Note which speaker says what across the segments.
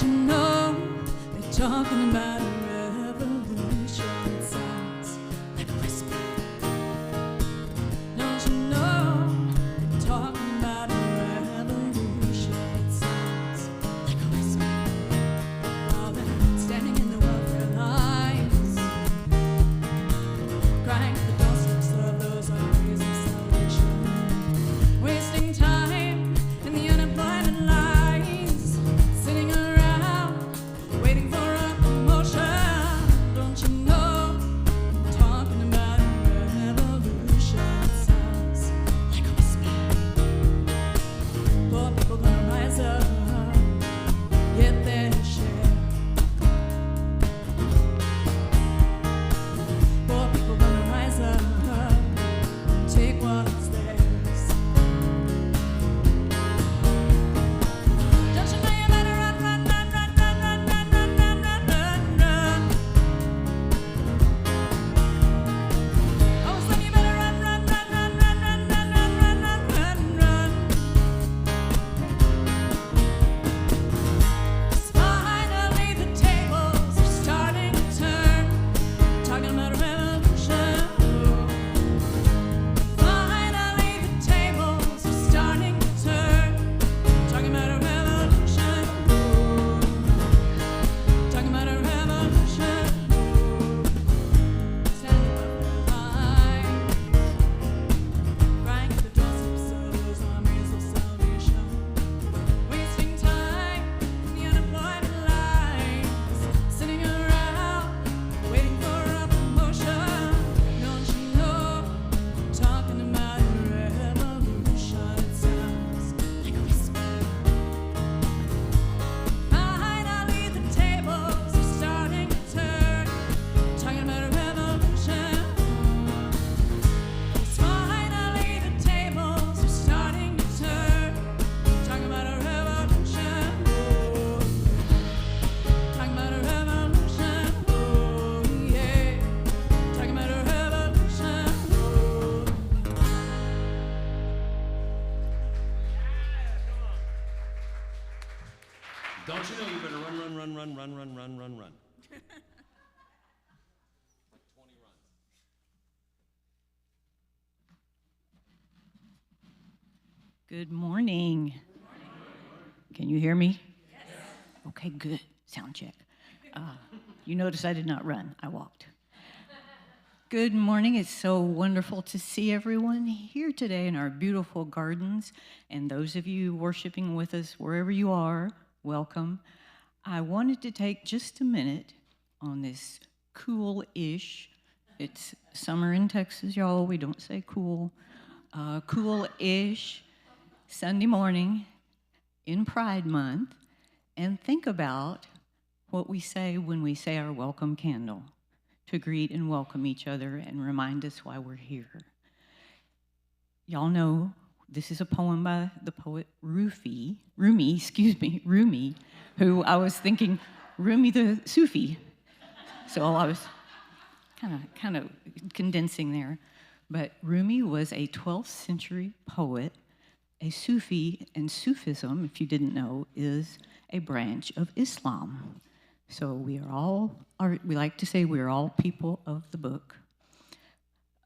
Speaker 1: know they're talking about a revolution? It sounds like a whisper. Don't you know they're talking about a revolution? It sounds like a whisper. While they're standing in the welfare lines, crying at the doorsteps of those armies of salvation, wasting time in the unemployment lines, sitting around waiting for a promotion. Don't you know I'm talking about a revolution? It sounds like a whisper. Poor people gonna rise up, get their share. Poor people gonna rise up, take what's theirs. Don't you know you better run, run, run, run, run, run, run, run, run, run, run. Oh, son, you better run, run, run, run, run, run, run, run, run, run, run. 'Cause finally the tables are starting to turn, talking about a revolution. Finally the tables are starting to turn, talking about a revolution. Talking about a revolution. Standing up their line, crying at the doorsteps of those armies of salvation, wasting time in the unemployment lines, sitting around waiting for a promotion. Don't you know I'm talking about a revolution? It sounds like a whisper. Finally the tables are starting to turn, talking about a revolution. Yes, finally the tables are starting to turn, talking about a revolution. Talking about a revolution. Yeah. Talking about a revolution.
Speaker 2: Don't you know you better run, run, run, run, run, run, run, run, run. Like 20 runs.
Speaker 3: Good morning. Can you hear me? Yes. Okay, good. Sound check. You notice I did not run, I walked. Good morning. It's so wonderful to see everyone here today in our beautiful gardens. And those of you worshiping with us wherever you are, welcome. I wanted to take just a minute on this cool-ish. It's summer in Texas, y'all. We don't say cool. Cool-ish Sunday morning in Pride Month, and think about what we say when we say our welcome candle, to greet and welcome each other and remind us why we're here. Y'all know this is a poem by the poet Rumi, who I was thinking Rumi the Sufi. So I was kind of condensing there. But Rumi was a 12th century poet, a Sufi, and Sufism, if you didn't know, is a branch of Islam. So we like to say we're all people of the book.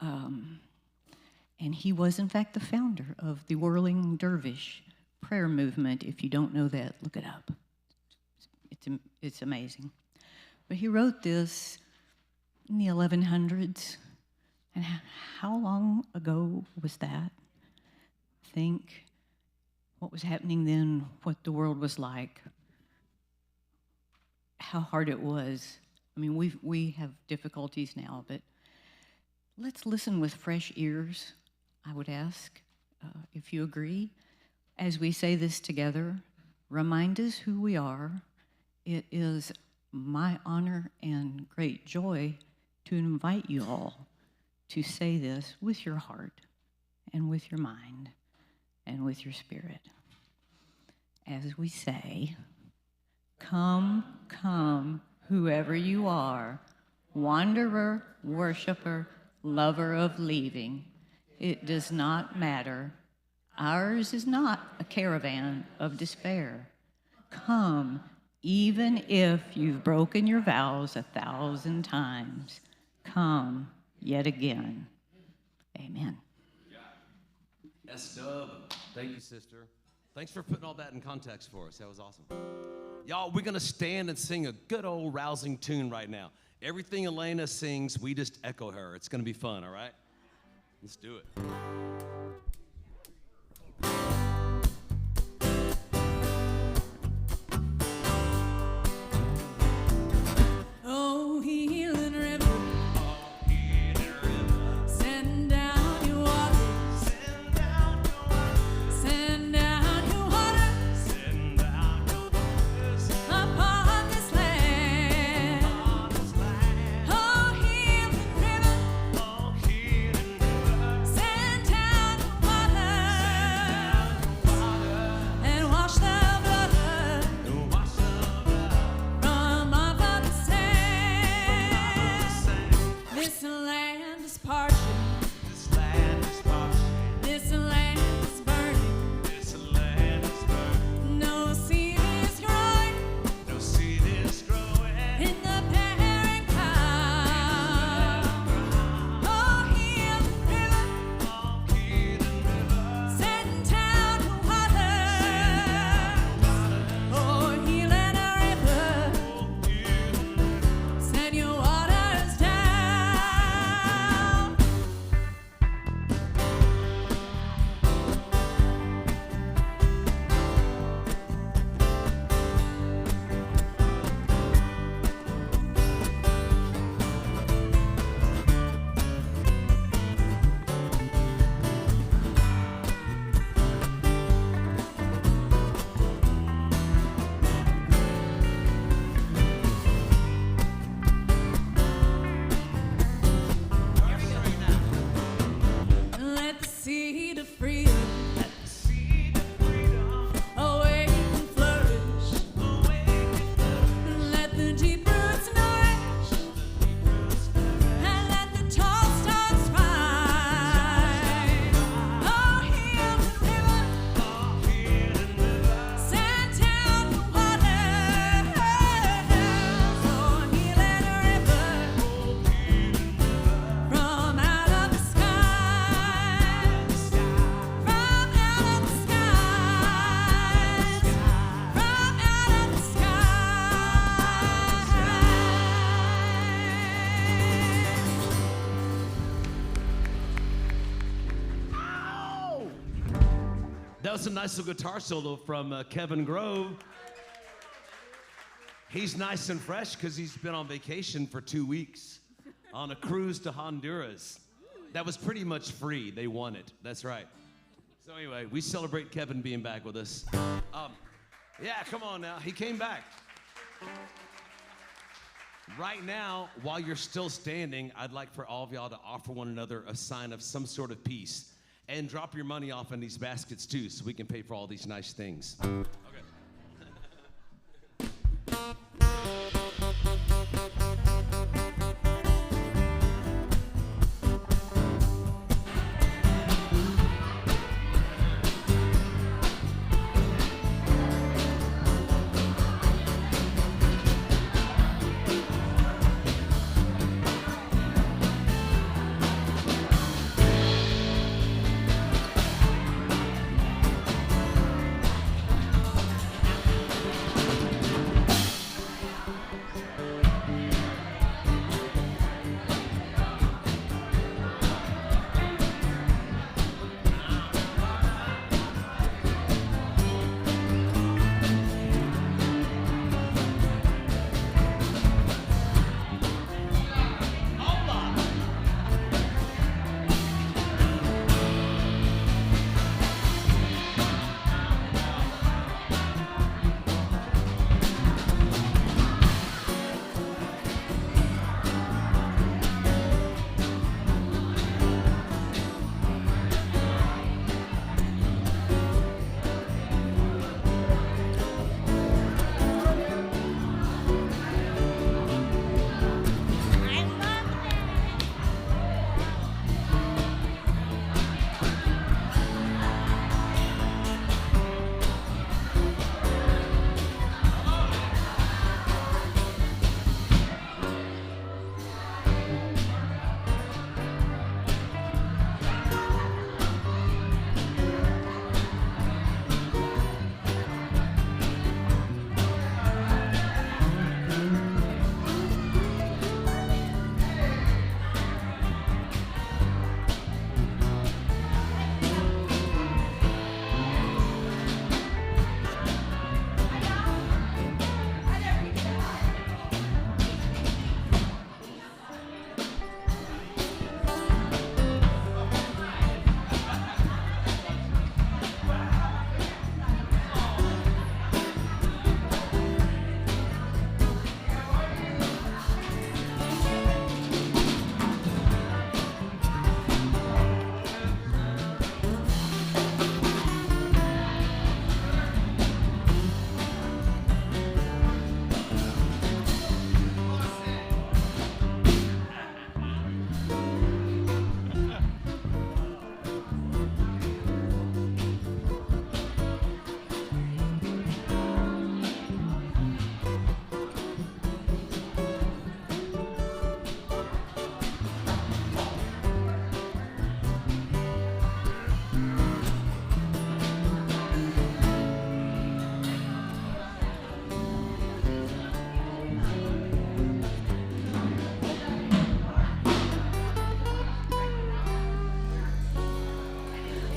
Speaker 3: And he was, in fact, the founder of the Whirling Dervish prayer movement. If you don't know that, look it up. It's amazing. But he wrote this in the 1100s. And how long ago was that? Think what was happening then, what the world was like, how hard it was. I mean, we have difficulties now, but let's listen with fresh ears, I would ask, if you agree. As we say this together, remind us who we are. It is my honor and great joy to invite you all to say this with your heart and with your mind and with your spirit. As we say, come, come, whoever you are, wanderer, worshiper, lover of leaving, it does not matter. Ours is not a caravan of despair. Come, Even if you've broken your vows 1,000 times, come yet again. Amen.
Speaker 2: S-Dub. Thank you, sister. Thanks for putting all that in context for us. That was awesome. Y'all, we're going to stand and sing a good old rousing tune right now. Everything Elena sings, we just echo her. It's going to be fun, all right? Let's do it.
Speaker 1: Oh, healing river, send down your waters, send down your waters upon this land. Oh, healing river, send down your waters and wash the blood from off of the sand. This land is parching. This land is burning. No seed is growing in the barren ground. Oh, healing river, send down your waters. Oh, healing river, send your waters down. Let the seed of freedom awake and flourish. Let the deep roots nourish, and let the tall stalks rise. Oh, healing river, send down your waters. Oh, healing river, from out of the skies, from out of the skies, from out of the skies.
Speaker 2: That was a nice little guitar solo from Kevin Grove. He's nice and fresh because he's been on vacation for 2 weeks on a cruise to Honduras. That was pretty much free. They won it. That's right. So anyway, we celebrate Kevin being back with us. Yeah, come on now. He came back. Right now, while you're still standing, I'd like for all of y'all to offer one another a sign of some sort of peace. And drop your money off in these baskets too, so we can pay for all these nice things. Okay.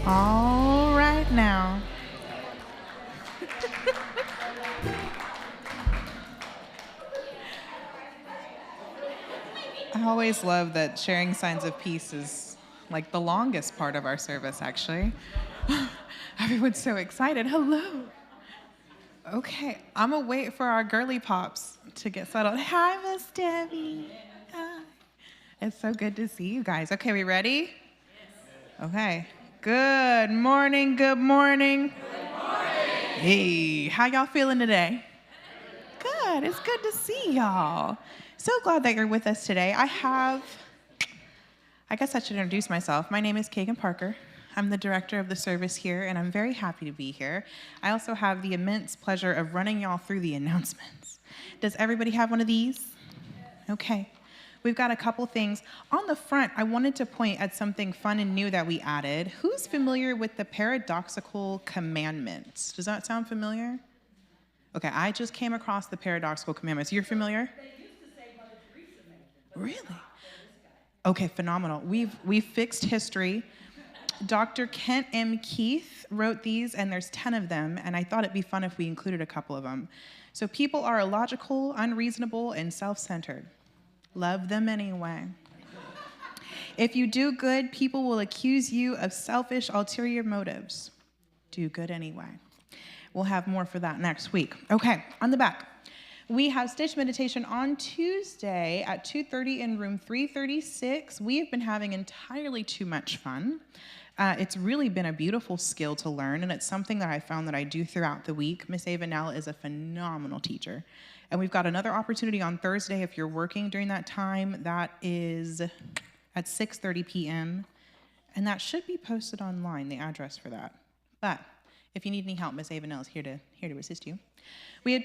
Speaker 4: All right now. I always love that sharing signs of peace is like the longest part of our service, actually. Everyone's so excited. Hello. Okay, I'm gonna wait for our girly pops to get settled. Hi, Miss Debbie. Hi. It's so good to see you guys. Okay, we ready? Yes. Okay. Good morning, good morning. Good morning. Hey, how y'all feeling today? Good, it's good to see y'all. So glad that you're with us today. I guess I should introduce myself. My name is Kagan Parker. I'm the director of the service here, and I'm very happy to be here. I also have the immense pleasure of running y'all through the announcements. Does everybody have one of these? Okay. We've got a couple things. On the front, I wanted to point at something fun and new that we added. Who's familiar with the paradoxical commandments? Does that sound familiar? Okay, I just came across the paradoxical commandments. You're familiar? They used to say Mother Teresa made them. Really? Okay, phenomenal. We've fixed history. Dr. Kent M. Keith wrote these, and there's 10 of them, and I thought it'd be fun if we included a couple of them. So people are illogical, unreasonable, and self-centered. Love them anyway. If you do good, people will accuse you of selfish, ulterior motives. Do good anyway. We'll have more for that next week. Okay, on the back. We have Stitch Meditation on Tuesday at 2:30 in room 336. We have been having entirely too much fun. It's really been a beautiful skill to learn, and it's something that I found that I do throughout the week. Miss Ava Nell is a phenomenal teacher. And we've got another opportunity on Thursday if you're working during that time. That is at 6:30 p.m. And that should be posted online, the address for that. But if you need any help, Miss Ava Nell is here to assist you. We had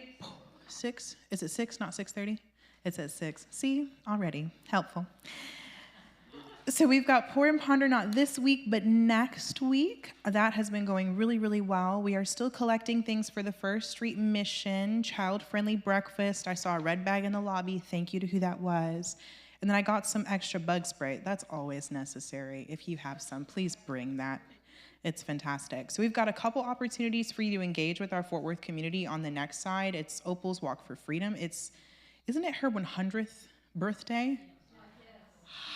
Speaker 4: 6, is it 6, not 6:30? It says 6. See, already helpful. So we've got Pour and Ponder not this week, but next week. That has been going really, really well. We are still collecting things for the First Street Mission, child-friendly breakfast. I saw a red bag in the lobby. Thank you to who that was. And then I got some extra bug spray. That's always necessary. If you have some, please bring that. It's fantastic. So we've got a couple opportunities for you to engage with our Fort Worth community on the next side. It's Opal's Walk for Freedom. Isn't it her 100th birthday?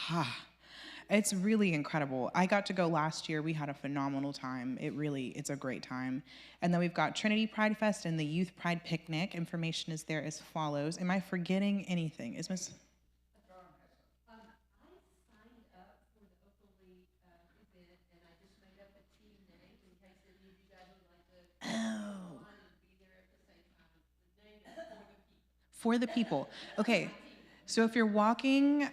Speaker 4: Yes. It's really incredible. I got to go last year. We had a phenomenal time. It's a great time. And then we've got Trinity Pride Fest and the Youth Pride Picnic. Information is there as follows. Am I forgetting anything? Is Miss?
Speaker 5: I signed up for the Oakley event, and I just made up a team name in case any of you guys would like to be there at the same time. The name is For the People.
Speaker 4: For the People. Okay, so if you're walking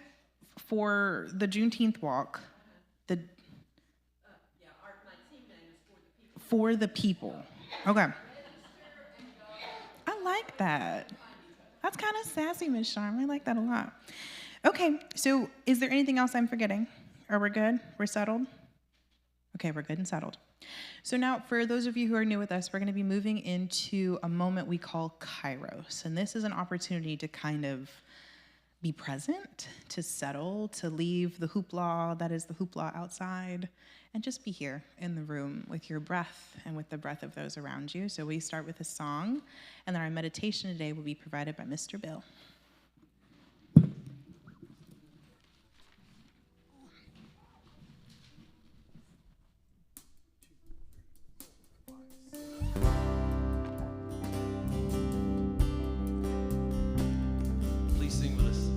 Speaker 4: for the Juneteenth walk,
Speaker 5: my team name is
Speaker 4: For the People. Okay. I like that. That's kind of sassy, Miss Sharm. I like that a lot. Okay, so is there anything else I'm forgetting? Are we good? We're settled? Okay, we're good and settled. So now, for those of you who are new with us, we're going to be moving into a moment we call Kairos. And this is an opportunity to kind of be present, to settle, to leave the hoopla that is the hoopla outside, and just be here in the room with your breath and with the breath of those around you. So we start with a song, and then our meditation today will be provided by Mr. Bill.
Speaker 2: Please sing with us.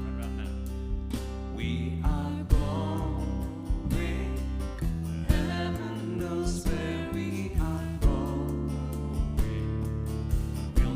Speaker 2: Right about now. We are going where heaven knows where we are going. We'll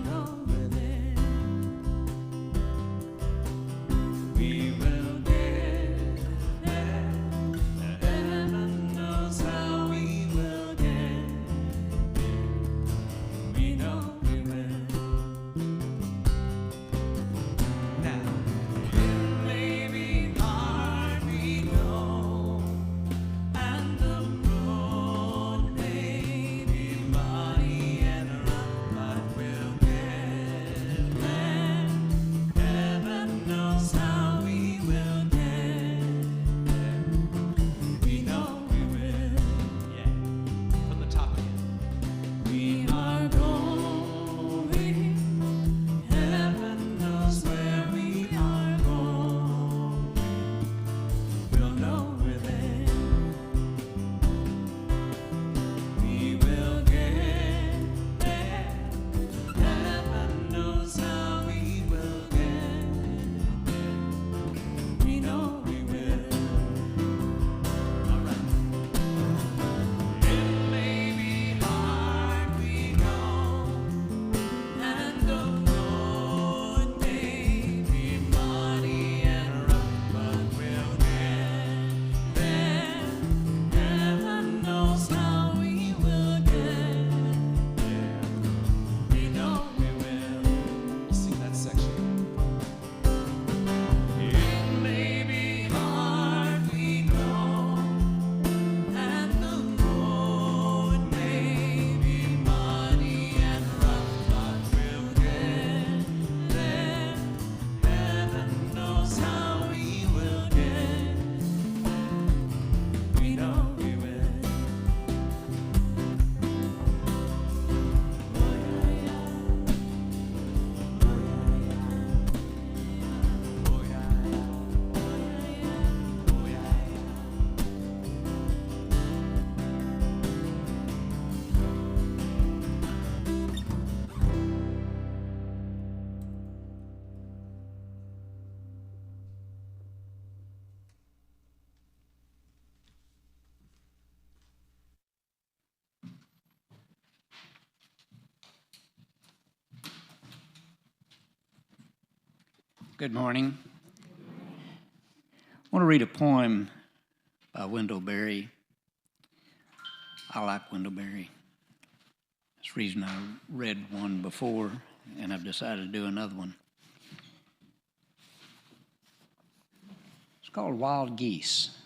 Speaker 6: Good morning. I want to read a poem by Wendell Berry. I like Wendell Berry. That's the reason I read one before, and I've decided to do another one. It's called Wild Geese.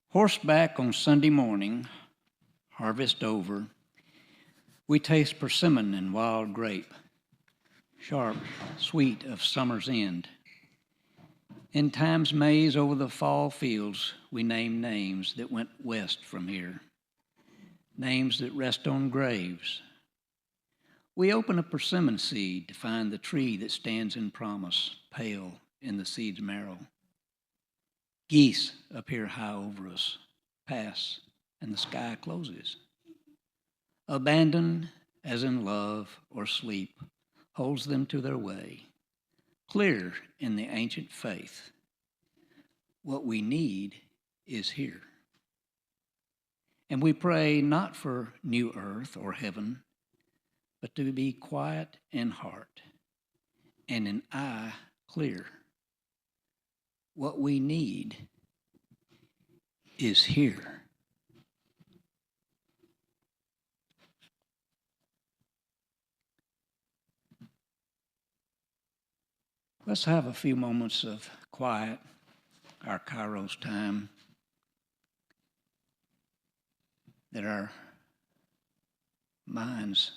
Speaker 6: Horseback on Sunday morning, harvest over, we taste persimmon and wild grape, sharp, sweet of summer's end. In time's maze over the fall fields, we name names that went west from here, names that rest on graves. We open a persimmon seed to find the tree that stands in promise, pale in the seed's marrow. Geese appear high over us, pass, and the sky closes. Abandon, as in love or sleep, holds them to their way, clear in the ancient faith. What we need is here. And we pray not for new earth or heaven, but to be quiet in heart and in eye clear. What we need is here. Let's have a few moments of quiet, our Kairos time, that our minds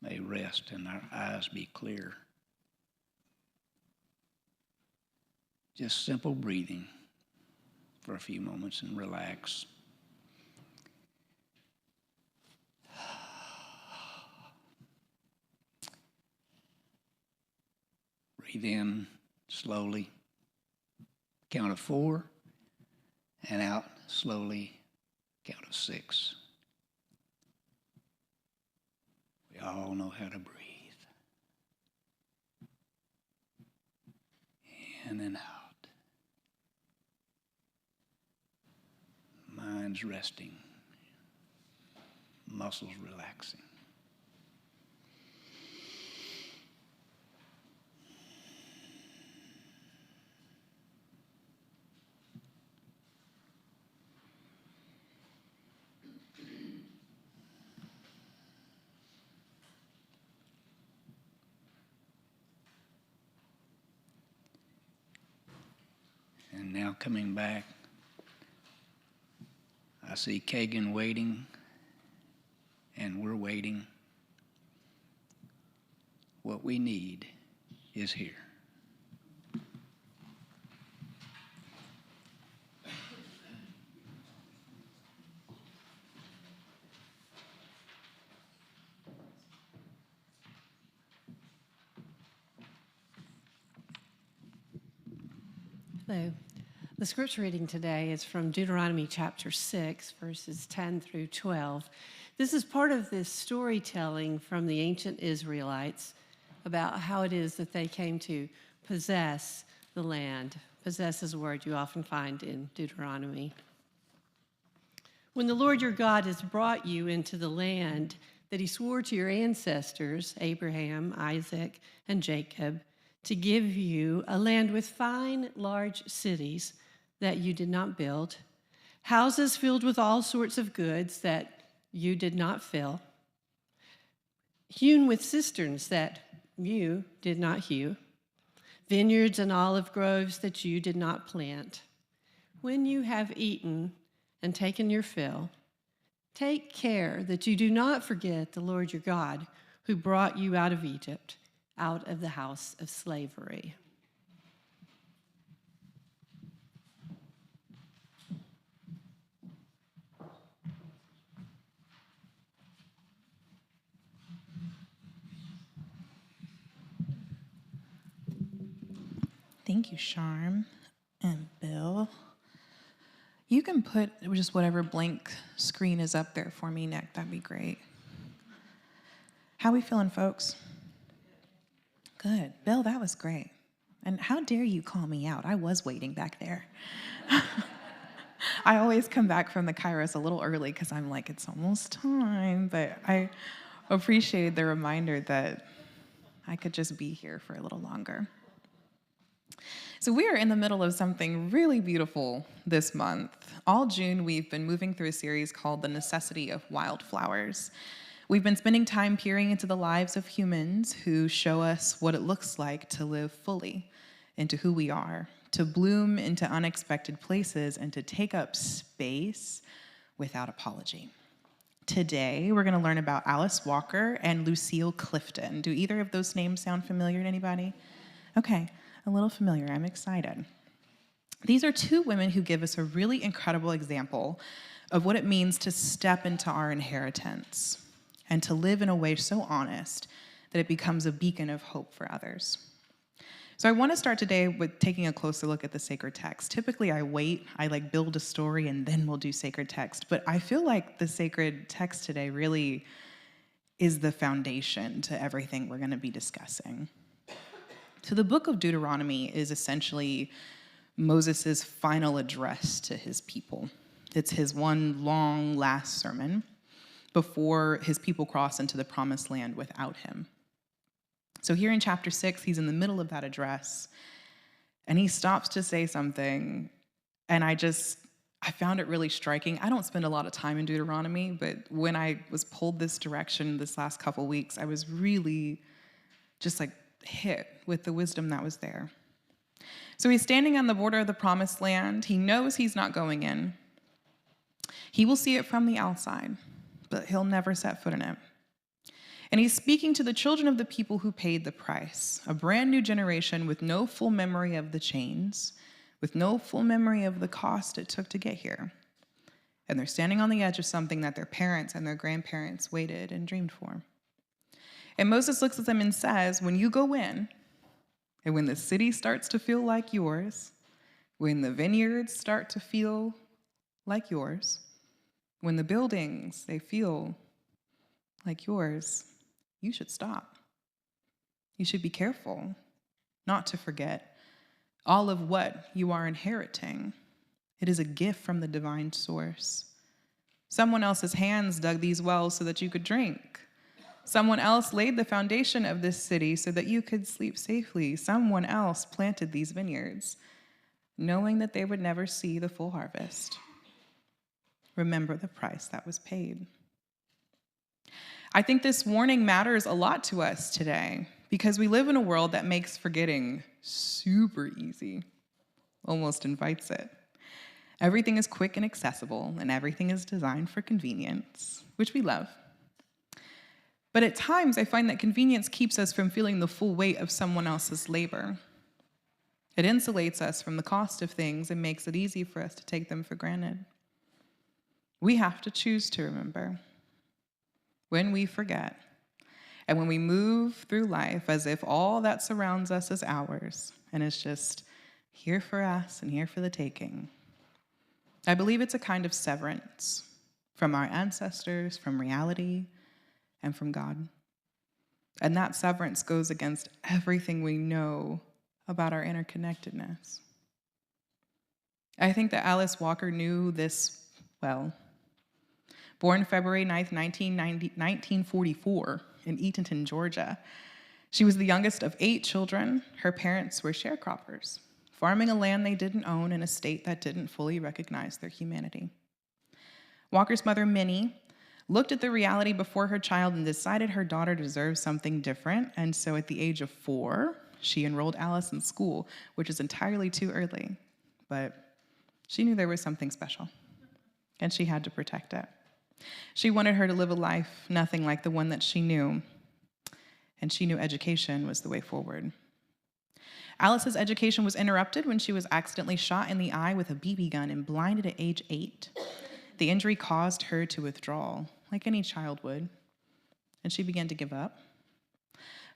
Speaker 6: may rest and our eyes be clear. Just simple breathing for a few moments and relax. Breathe in slowly, count of 4, and out slowly, count of 6. We all know how to breathe. In and out. Mind's resting, muscles relaxing. And now coming back, I see Kagan waiting, and we're waiting. What we need is here.
Speaker 5: Hello. The scripture reading today is from Deuteronomy chapter 6, verses 10 through 12. This is part of this storytelling from the ancient Israelites about how it is that they came to possess the land. Possess is a word you often find in Deuteronomy. When the Lord your God has brought you into the land that he swore to your ancestors, Abraham, Isaac, and Jacob, to give you a land with fine, large cities that you did not build, houses filled with all sorts of goods that you did not fill, hewn with cisterns that you did not hew, vineyards and olive groves that you did not plant. When you have eaten and taken your fill, take care that you do not forget the Lord your God, who brought you out of Egypt, out of the house of slavery.
Speaker 4: Thank you, Charm and Bill. You can put just whatever blank screen is up there for me, Nick. That'd be great. How we feeling, folks? Good. Bill, that was great. And how dare you call me out? I was waiting back there. I always come back from the Kairos a little early because I'm like, it's almost time. But I appreciated the reminder that I could just be here for a little longer. So we are in the middle of something really beautiful this month. All June, we've been moving through a series called The Necessity of Wildflowers. We've been spending time peering into the lives of humans who show us what it looks like to live fully into who we are, to bloom into unexpected places, and to take up space without apology. Today, we're going to learn about Alice Walker and Lucille Clifton. Do either of those names sound familiar to anybody? Okay, a little familiar. I'm excited. These are two women who give us a really incredible example of what it means to step into our inheritance and to live in a way so honest that it becomes a beacon of hope for others. So I want to start today with taking a closer look at the sacred text. Typically I build a story and then we'll do sacred text, but I feel like the sacred text today really is the foundation to everything we're going to be discussing. So the book of Deuteronomy is essentially Moses' final address to his people. It's his one long last sermon before his people cross into the promised land without him. So here in chapter 6, he's in the middle of that address, and he stops to say something, and I found it really striking. I don't spend a lot of time in Deuteronomy, but when I was pulled this direction this last couple weeks, I was really just hit with the wisdom that was there. So he's standing on the border of the promised land. He knows he's not going in. He will see it from the outside, but he'll never set foot in it. And he's speaking to the children of the people who paid the price, a brand new generation with no full memory of the chains, with no full memory of the cost it took to get here. And they're standing on the edge of something that their parents and their grandparents waited and dreamed for. And Moses looks at them and says, when you go in, and when the city starts to feel like yours, when the vineyards start to feel like yours, when the buildings, they feel like yours, you should stop. You should be careful not to forget all of what you are inheriting. It is a gift from the divine source. Someone else's hands dug these wells so that you could drink. Someone else laid the foundation of this city so that you could sleep safely. Someone else planted these vineyards, knowing that they would never see the full harvest. Remember the price that was paid. I think this warning matters a lot to us today because we live in a world that makes forgetting super easy, almost invites it. Everything is quick and accessible, and everything is designed for convenience, which we love. But at times, I find that convenience keeps us from feeling the full weight of someone else's labor. It insulates us from the cost of things and makes it easy for us to take them for granted. We have to choose to remember. When we forget, and when we move through life as if all that surrounds us is ours, and it's just here for us and here for the taking, I believe it's a kind of severance from our ancestors, from reality, and from God. And that severance goes against everything we know about our interconnectedness. I think that Alice Walker knew this well. Born February 9th, 1944 in Eatonton, Georgia. She was the youngest of 8 children. Her parents were sharecroppers, farming a land they didn't own in a state that didn't fully recognize their humanity. Walker's mother, Minnie, looked at the reality before her child and decided her daughter deserved something different, and so at the age of 4, she enrolled Alice in school, which is entirely too early, but she knew there was something special, and she had to protect it. She wanted her to live a life nothing like the one that she knew, and she knew education was the way forward. Alice's education was interrupted when she was accidentally shot in the eye with a BB gun and blinded at age 8. The injury caused her to withdraw, like any child would, and she began to give up.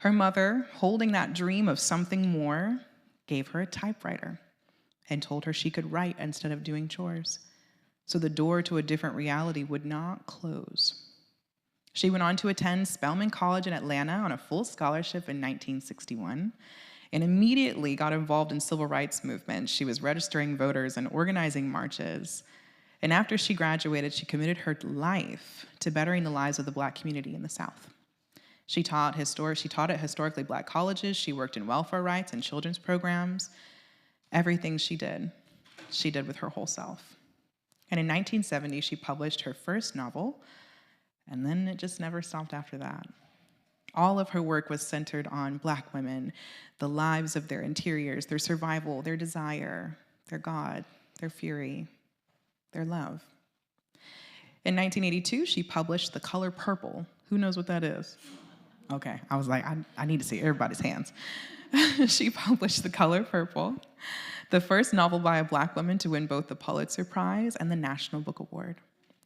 Speaker 4: Her mother, holding that dream of something more, gave her a typewriter and told her she could write instead of doing chores, so the door to a different reality would not close. She went on to attend Spelman College in Atlanta on a full scholarship in 1961 and immediately got involved in civil rights movements. She was registering voters and organizing marches. And after she graduated, she committed her life to bettering the lives of the Black community in the South. She taught at historically black colleges. She worked in welfare rights and children's programs. Everything she did with her whole self. And in 1970, she published her first novel, and then it just never stopped after that. All of her work was centered on Black women, the lives of their interiors, their survival, their desire, their God, their fury, their love. In 1982, she published The Color Purple. Who knows what that is? Okay, I was like, I need to see everybody's hands. She published The Color Purple, the first novel by a Black woman to win both the Pulitzer Prize and the National Book Award.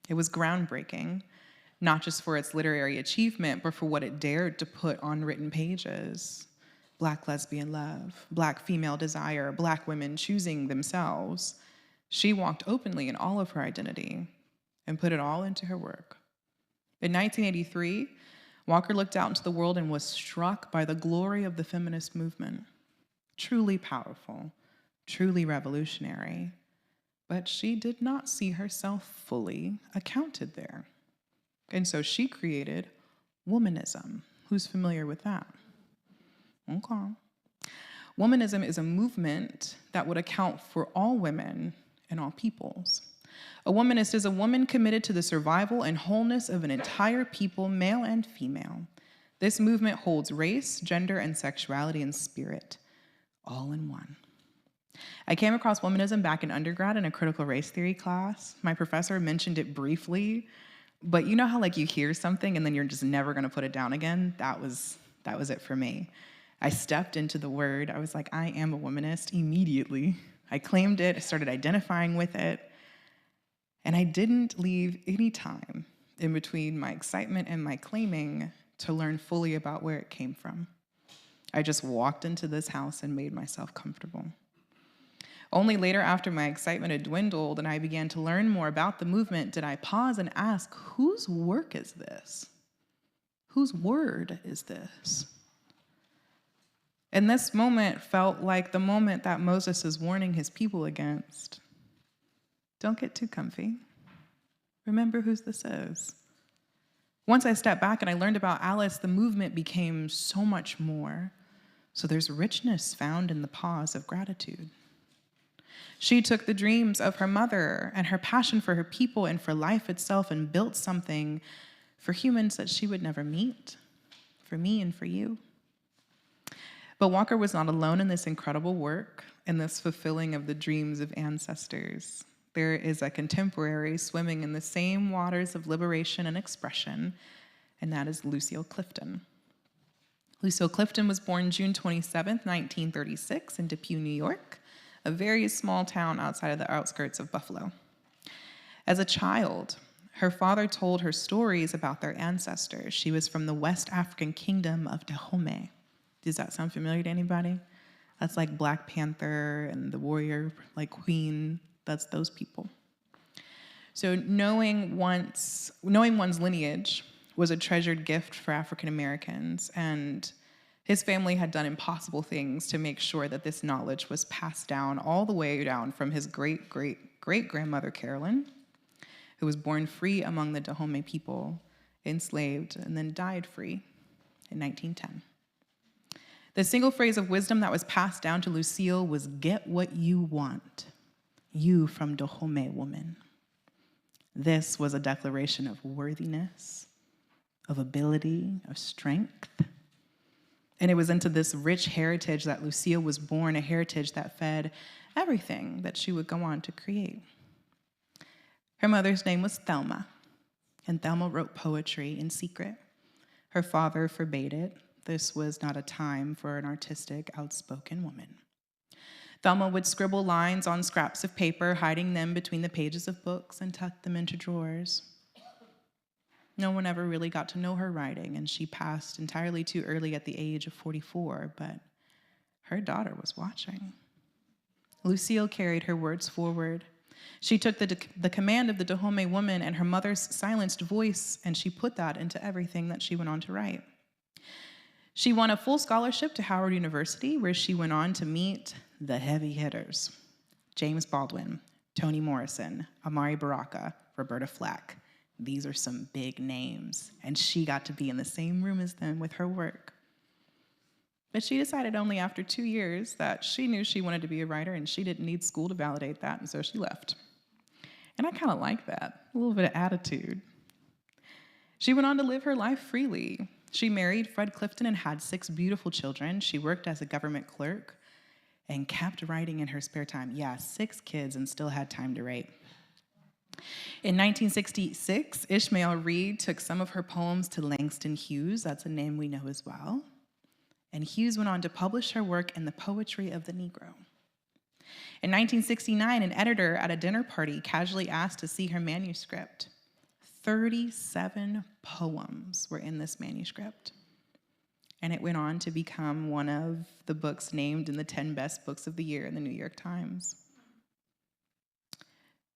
Speaker 4: It was groundbreaking, not just for its literary achievement, but for what it dared to put on written pages. Black lesbian love, Black female desire, Black women choosing themselves. She walked openly in all of her identity and put it all into her work. In 1983, Walker looked out into the world and was struck by the glory of the feminist movement. Truly powerful, truly revolutionary, but she did not see herself fully accounted there. And so she created womanism. Who's familiar with that? Okay. Womanism is a movement that would account for all women and all peoples. A womanist is a woman committed to the survival and wholeness of an entire people, male and female. This movement holds race, gender, and sexuality and spirit all in one. I came across womanism back in undergrad in a critical race theory class. My professor mentioned it briefly, but you know how like you hear something and then you're just never gonna put it down again? That was it for me. I stepped into the word. I was like, I am a womanist immediately. I claimed it, I started identifying with it, and I didn't leave any time in between my excitement and my claiming to learn fully about where it came from. I just walked into this house and made myself comfortable. Only later, after my excitement had dwindled and I began to learn more about the movement, did I pause and ask, whose work is this? Whose word is this? And this moment felt like the moment that Moses is warning his people against. Don't get too comfy. Remember whose this is. Once I stepped back and I learned about Alice, the movement became so much more. So there's richness found in the pause of gratitude. She took the dreams of her mother and her passion for her people and for life itself and built something for humans that she would never meet, for me and for you. But Walker was not alone in this incredible work and this fulfilling of the dreams of ancestors. There is a contemporary swimming in the same waters of liberation and expression, and that is Lucille Clifton. Lucille Clifton was born June 27th, 1936 in Depew, New York, a very small town outside of the outskirts of Buffalo. As a child, her father told her stories about their ancestors. She was from the West African kingdom of Dahomey. Does that sound familiar to anybody? That's like Black Panther and the warrior, like queen, that's those people. So knowing one's lineage was a treasured gift for African Americans, and his family had done impossible things to make sure that this knowledge was passed down all the way down from his great-great-great-grandmother Carolyn, who was born free among the Dahomey people, enslaved, and then died free in 1910. The single phrase of wisdom that was passed down to Lucille was, "Get what you want, you from Dahomey woman." This was a declaration of worthiness, of ability, of strength. And it was into this rich heritage that Lucille was born, a heritage that fed everything that she would go on to create. Her mother's name was Thelma, and Thelma wrote poetry in secret. Her father forbade it. This was not a time for an artistic, outspoken woman. Thelma would scribble lines on scraps of paper, hiding them between the pages of books and tuck them into drawers. No one ever really got to know her writing, and she passed entirely too early at the age of 44, but her daughter was watching. Lucille carried her words forward. She took the command of the Dahomey woman and her mother's silenced voice, and she put that into everything that she went on to write. She won a full scholarship to Howard University, where she went on to meet the heavy hitters: James Baldwin, Toni Morrison, Amari Baraka, Roberta Flack, these are some big names, and she got to be in the same room as them with her work. But she decided only after 2 years that she knew she wanted to be a writer and she didn't need school to validate that, and so she left. And I kind of like that, a little bit of attitude. She went on to live her life freely. She married Fred Clifton and had 6 beautiful children. She worked as a government clerk and kept writing in her spare time. Yeah, 6 kids and still had time to write. In 1966, Ishmael Reed took some of her poems to Langston Hughes. That's a name we know as well. And Hughes went on to publish her work in The Poetry of the Negro. In 1969, an editor at a dinner party casually asked to see her manuscript. 37 poems were in this manuscript. And it went on to become one of the books named in the 10 best books of the year in the New York Times.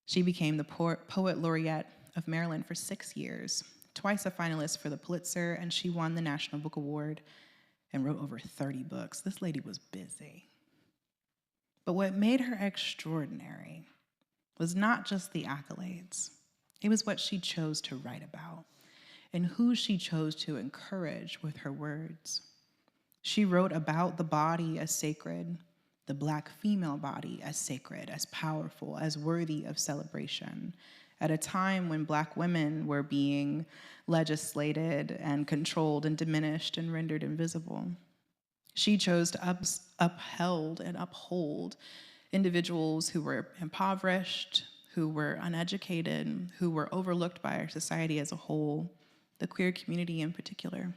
Speaker 4: She became the Poet Laureate of Maryland for 6 years, twice a finalist for the Pulitzer, and she won the National Book Award and wrote over 30 books. This lady was busy. But what made her extraordinary was not just the accolades. It was what she chose to write about and who she chose to encourage with her words. She wrote about the body as sacred, the Black female body as sacred, as powerful, as worthy of celebration, at a time when Black women were being legislated and controlled and diminished and rendered invisible. She chose to uphold individuals who were impoverished, who were uneducated, who were overlooked by our society as a whole, the queer community in particular.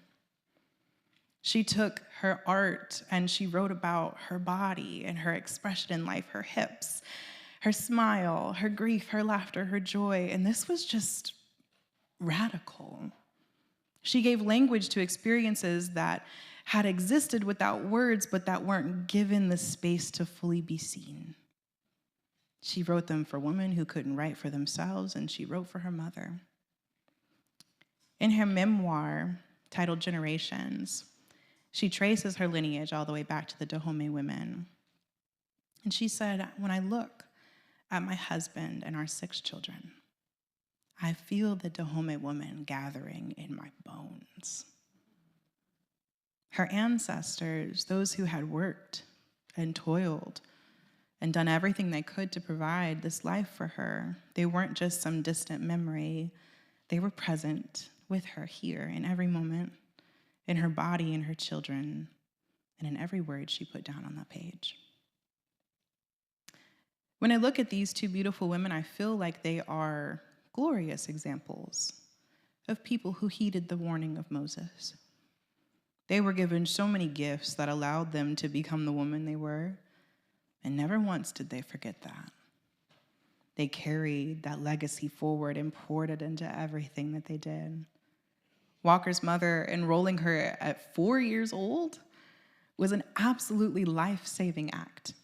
Speaker 4: She took her art and she wrote about her body and her expression in life, her hips, her smile, her grief, her laughter, her joy, and this was just radical. She gave language to experiences that had existed without words, but that weren't given the space to fully be seen. She wrote them for women who couldn't write for themselves, and she wrote for her mother. In her memoir, titled Generations, she traces her lineage all the way back to the Dahomey women. And she said, when I look at my husband and our 6 children, I feel the Dahomey woman gathering in my bones. Her ancestors, those who had worked and toiled and done everything they could to provide this life for her, they weren't just some distant memory. They were present with her here in every moment, in her body, in her children, and in every word she put down on that page. When I look at these 2 beautiful women, I feel like they are glorious examples of people who heeded the warning of Moses. They were given so many gifts that allowed them to become the woman they were, and never once did they forget that. They carried that legacy forward and poured it into everything that they did. Walker's mother enrolling her at 4 years old was an absolutely life-saving act.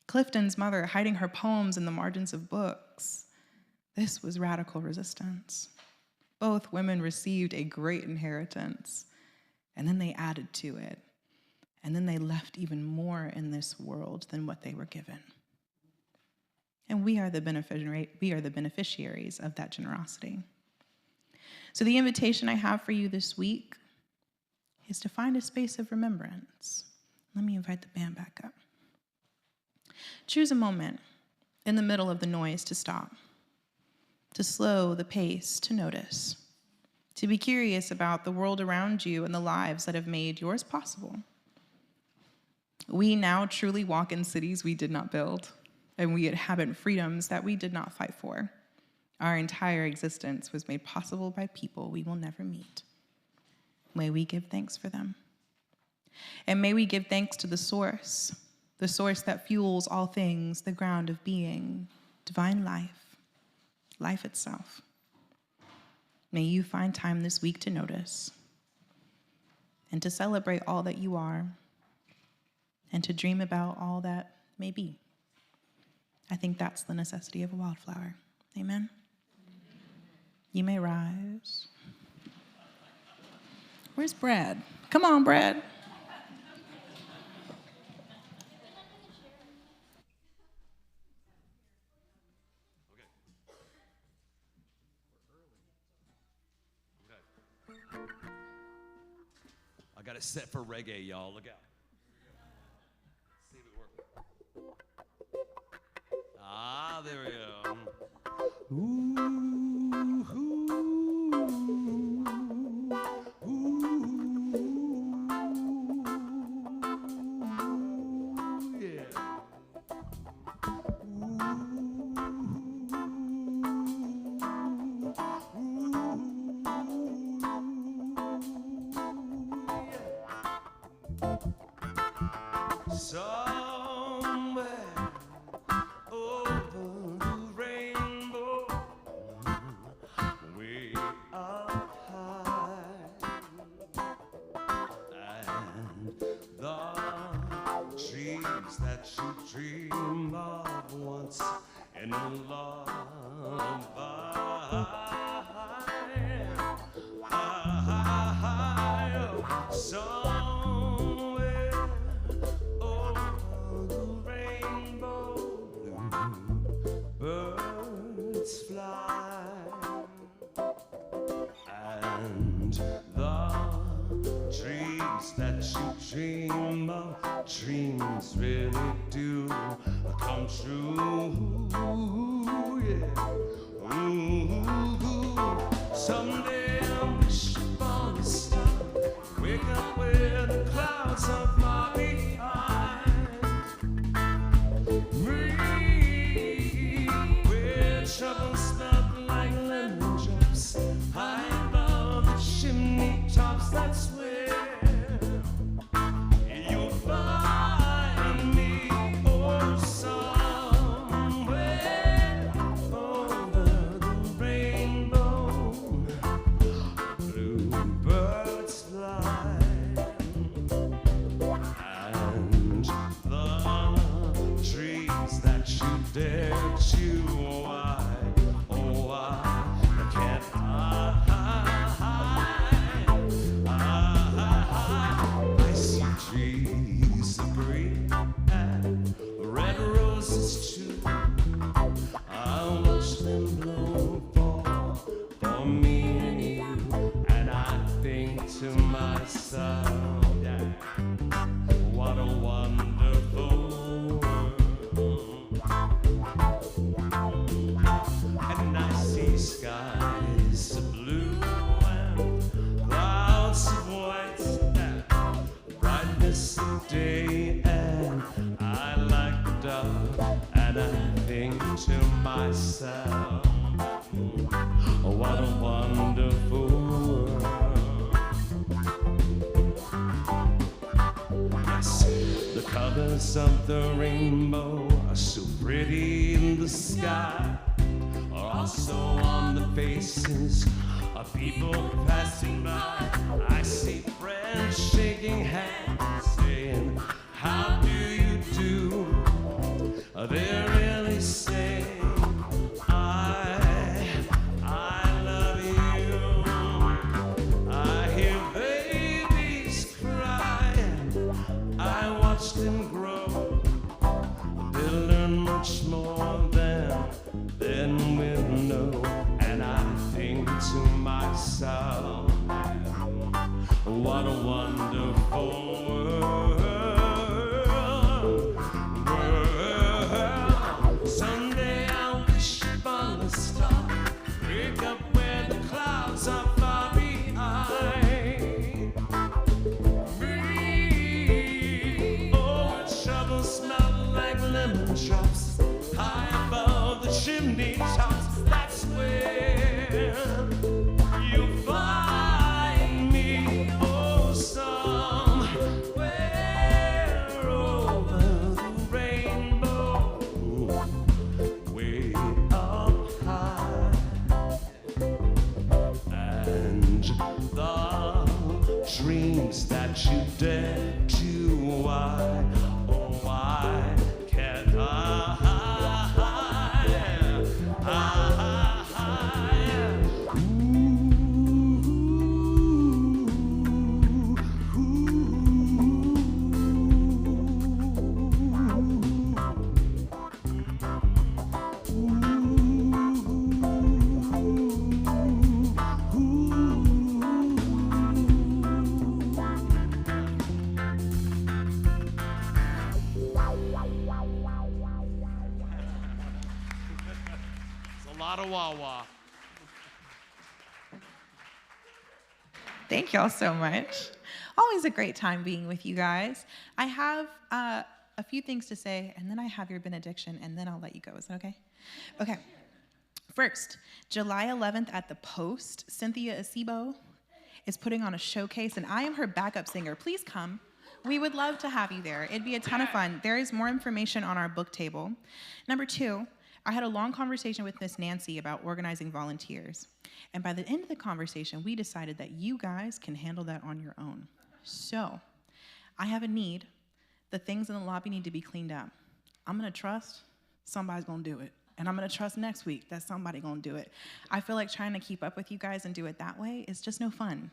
Speaker 4: Clifton's mother hiding her poems in the margins of books. This was radical resistance. Both women received a great inheritance, and then they added to it. And then they left even more in this world than what they were given. And we are the beneficiaries of that generosity. So the invitation I have for you this week is to find a space of remembrance. Let me invite the band back up. Choose a moment in the middle of the noise to stop, to slow the pace, to notice, to be curious about the world around you and the lives that have made yours possible. We now truly walk in cities we did not build, and we inhabit freedoms that we did not fight for. Our entire existence was made possible by people we will never meet. May we give thanks for them. And may we give thanks to the source that fuels all things, the ground of being, divine life, life itself. May you find time this week to notice and to celebrate all that you are and to dream about all that may be. I think that's the necessity of a wildflower. Amen? You may rise. Where's Brad? Come on, Brad.
Speaker 2: I got it set for reggae, y'all. Look out. See if it works. Ah, there we go. Ooh, ooh, ooh, yeah. Somewhere over the rainbow, way up high, and the trees that you dream of once in a lullaby. Somewhere over the rainbow, birds fly, and the dreams that you dream of, dreams really do come true. Yeah. Ooh, someday I'll wish upon a star, wake up where the clouds are far behind me, where trouble smelled like lemon drops, high above the chimney tops. That's where you'll find me. Oh, somewhere over the rainbow, bluebirds fly, and the trees that you dare to wide, oh, I can't hide. I see trees of green and red roses too. I'll watch them blow for me and you, and I think to myself, yeah, what a wonderful world. And I see skies of blue and clouds of white, and brightness of day, and I like the dark, and I think to myself, what a wonderful world. Yes, the colors of the rainbow are so pretty in the sky, are also on the faces of people passing by. I see friends shaking hands, saying, how do you do? They're really saying, I love you. I hear babies cry, I watch them grow. They'll learn much more than we'll know. And I think to myself, what a wonderful world. Someday I'll wish upon a star, wake up where the clouds are far behind me. Oh, trouble smell like lemon drops, high above the chimney tops. That's where you'll find me. Oh, somewhere over the rainbow, way up high, and the dreams that you dare to why, oh, why can't I? lot of Wawa.
Speaker 4: Thank y'all so much. Always a great time being with you guys. I have a few things to say, and then I have your benediction, and then I'll let you go. Is that okay? Okay. First, July 11th at the Post, Cynthia Acebo is putting on a showcase, and I am her backup singer. Please come. We would love to have you there. It'd be a ton of fun. There is more information on our book table. Number 2, I had a long conversation with Miss Nancy about organizing volunteers. And by the end of the conversation, we decided that you guys can handle that on your own. So, I have a need. The things in the lobby need to be cleaned up. I'm gonna trust somebody's gonna do it. And I'm gonna trust next week that somebody gonna do it. I feel like trying to keep up with you guys and do it that way is just no fun.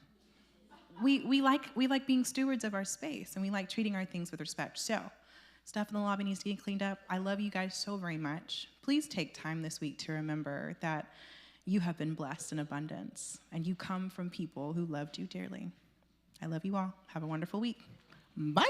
Speaker 4: We like being stewards of our space, and we like treating our things with respect. So, stuff in the lobby needs to get cleaned up. I love you guys so very much. Please take time this week to remember that you have been blessed in abundance, and you come from people who loved you dearly. I love you all. Have a wonderful week. Bye.